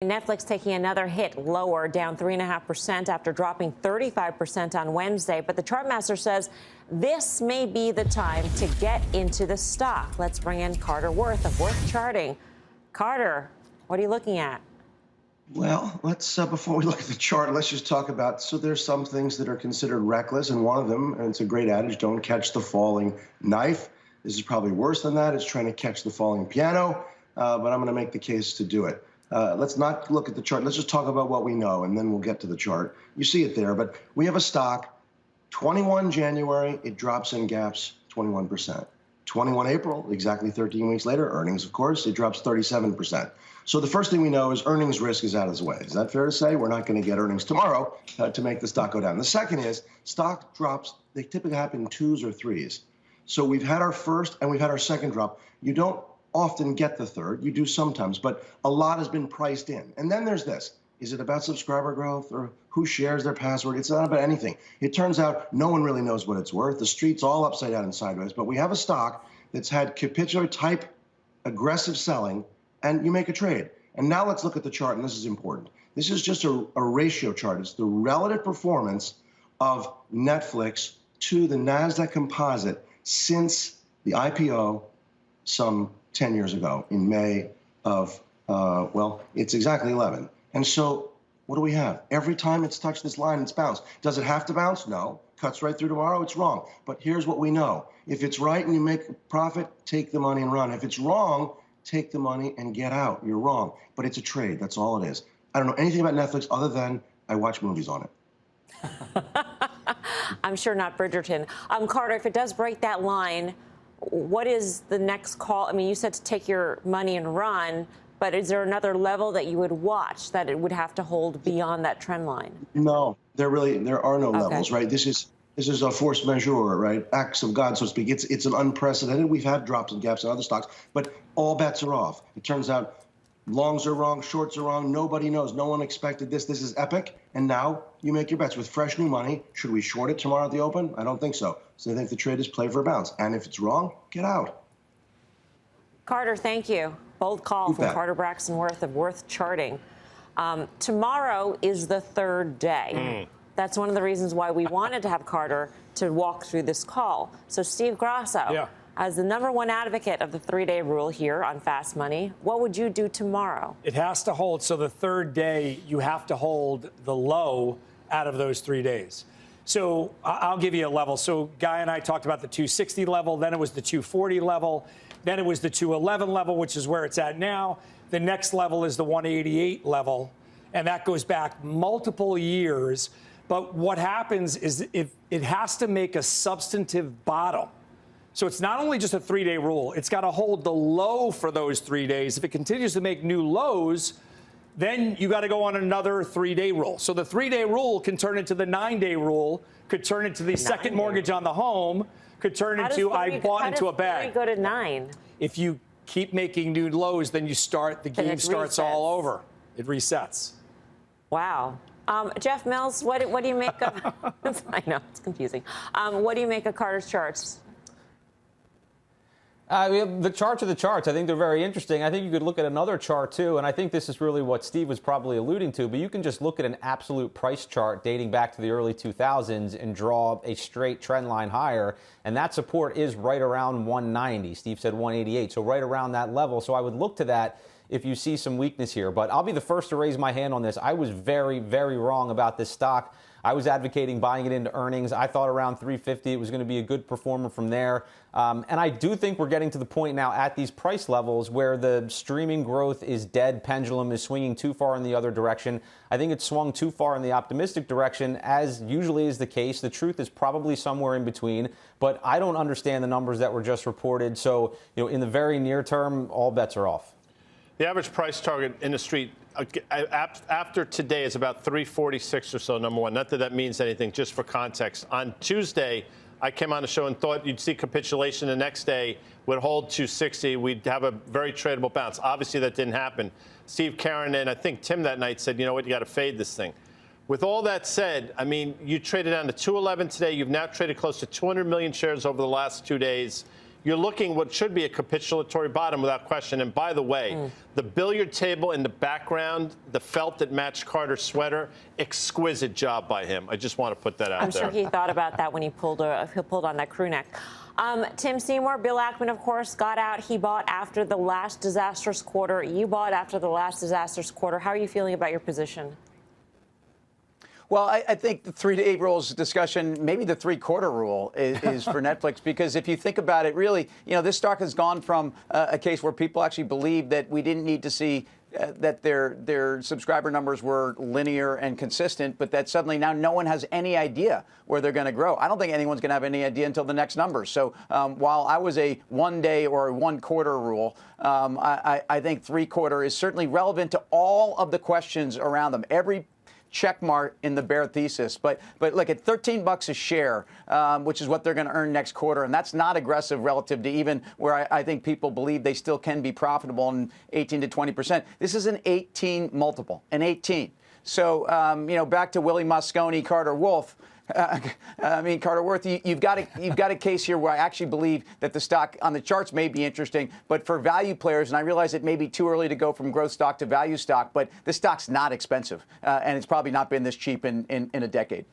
Netflix taking another hit lower, down 3.5% after dropping 35% on Wednesday. But the Chartmaster says this may be the time to get into the stock. Let's bring in Carter Worth of Worth Charting. Carter, what are you looking at? Well, let's before we look at the chart, let's just talk about, so there's some things that are considered reckless, and one of them, and it's a great adage, don't catch the falling knife. This is probably worse than that. It's trying to catch the falling piano, but I'm going to make the case to do it. Let's not look at the chart. Let's just talk about what we know, and then we'll get to the chart. You see it there, but we have a stock, 21 January, it drops in gaps 21%. 21 April, exactly 13 weeks later, earnings, of course, it drops 37%. So the first thing we know is earnings risk is out of the way. Is that fair to say? We're not going to get earnings tomorrow to make the stock go down. The second is stock drops, they typically happen in twos or threes. So we've had our first and we've had our second drop. You don't often get the third. You do sometimes, but a lot has been priced in. And then there's this. Is it about subscriber growth or who shares their password? It's not about anything. It turns out no one really knows what it's worth. The street's all upside down and sideways, but we have a stock that's had capitular type aggressive selling, and you make a trade. And now let's look at the chart, and this is important. This is just a ratio chart. It's the relative performance of Netflix to the NASDAQ composite since the IPO some 10 years ago in May of, well, it's exactly 11. And so what do we have? Every time it's touched this line, it's bounced. Does it have to bounce? No. Cuts right through tomorrow, it's wrong. But here's what we know. If it's right and you make a profit, take the money and run. If it's wrong, take the money and get out. You're wrong. But it's a trade. That's all it is. I don't know anything about Netflix other than I watch movies on it. I'm sure not Bridgerton. Carter, if it does break that line, what is the next call? I mean, you said to take your money and run, but is there another level that you would watch that it would have to hold beyond that trend line? No, there are no levels, right? This is a force majeure, right? Acts of God, so to speak. It's an unprecedented. We've had drops and gaps in other stocks, but all bets are off. It turns out longs are wrong, shorts are wrong. Nobody knows. No one expected this. This is epic. And now you make your bets with fresh new money. Should we short it tomorrow at the open? I don't think so. So I think the trade is play for a bounce. And if it's wrong, get out. Carter, thank you. Bold call from Carter Braxton Worth of Worth Charting. Tomorrow is the third day. That's one of the reasons why we wanted to have Carter to walk through this call. So Steve Grasso, as the #1 advocate of the 3-day rule here on Fast Money, what would you do tomorrow? It has to hold. So the third day, you have to hold the low out of those 3 days. So I'll give you a level. So Guy and I talked about the 260 level. Then it was the 240 level. Then it was the 211 level, which is where it's at now. The next level is the 188 level. And that goes back multiple years. But what happens is it has to make a substantive bottom. So it's not only just a 3-day rule. It's got to hold the low for those 3 days. If it continues to make new lows, then you got to go on another 3-day rule. So the 3-day rule can turn into the 9-day rule, could turn into the second mortgage on the home, could turn into I bought into a bag. How does 3 go to 9? If you keep making new lows, then you start, the game starts all over. It resets. Wow. Jeff Mills, what do you make of, I know, it's confusing. What do you make of Carter's charts? The charts are the charts. I think they're very interesting. I think you could look at another chart, too, and I think this is really what Steve was probably alluding to, but you can just look at an absolute price chart dating back to the early 2000s and draw a straight trend line higher, and that support is right around 190. Steve said 188, so right around that level. So I would look to that if you see some weakness here. But I'll be the first to raise my hand on this. I was very, very wrong about this stock. I was advocating buying it into earnings. I thought around 350 it was going to be a good performer from there. And I do think we're getting to the point now at these price levels where the streaming growth is dead. Pendulum is swinging too far in the other direction. I think it's swung too far in the optimistic direction, as usually is the case. The truth is probably somewhere in between. But I don't understand the numbers that were just reported. So, in the very near term, all bets are off. The average price target in the street after today is about 346 or so, #1. Not that that means anything, just for context. On Tuesday, I came on the show and thought you'd see capitulation the next day, would hold 260. We'd have a very tradable bounce. Obviously, that didn't happen. Steve, Karen, and I think Tim that night said, you know what, you got to fade this thing. With all that said, I mean, you traded down to 211 today. You've now traded close to 200 million shares over the last 2 days. you're looking what should be a capitulatory bottom without question. And by the way, the billiard table in the background, the felt that matched Carter's sweater, exquisite job by him. I just want to put that out I'm there. sure he thought about that when he pulled on that crew neck. Tim Seymour, Bill Ackman, of course, got out. He bought after the last disastrous quarter. You bought after the last disastrous quarter. How are you feeling about your position? Well, I think the 3 to 8 rules discussion, maybe the 3/4 rule is for Netflix, because if you think about it, really, this stock has gone from a case where people actually believed that we didn't need to see that their subscriber numbers were linear and consistent, but that suddenly now no one has any idea where they're going to grow. I don't think anyone's going to have any idea until the next numbers. So while I was a 1 day or a 1/4 rule, I think 3/4 is certainly relevant to all of the questions around them. Every check mark in the bear thesis. But look, at $13 a share, which is what they're going to earn next quarter, and that's not aggressive relative to even where I think people believe they still can be profitable in 18 to 20%. This is an 18 multiple, an 18. So, back to Willie Moscone, Carter Wolf. Carter Worth, you've got a case here where I actually believe that the stock on the charts may be interesting, but for value players, and I realize it may be too early to go from growth stock to value stock, but this stock's not expensive, and it's probably not been this cheap in a decade.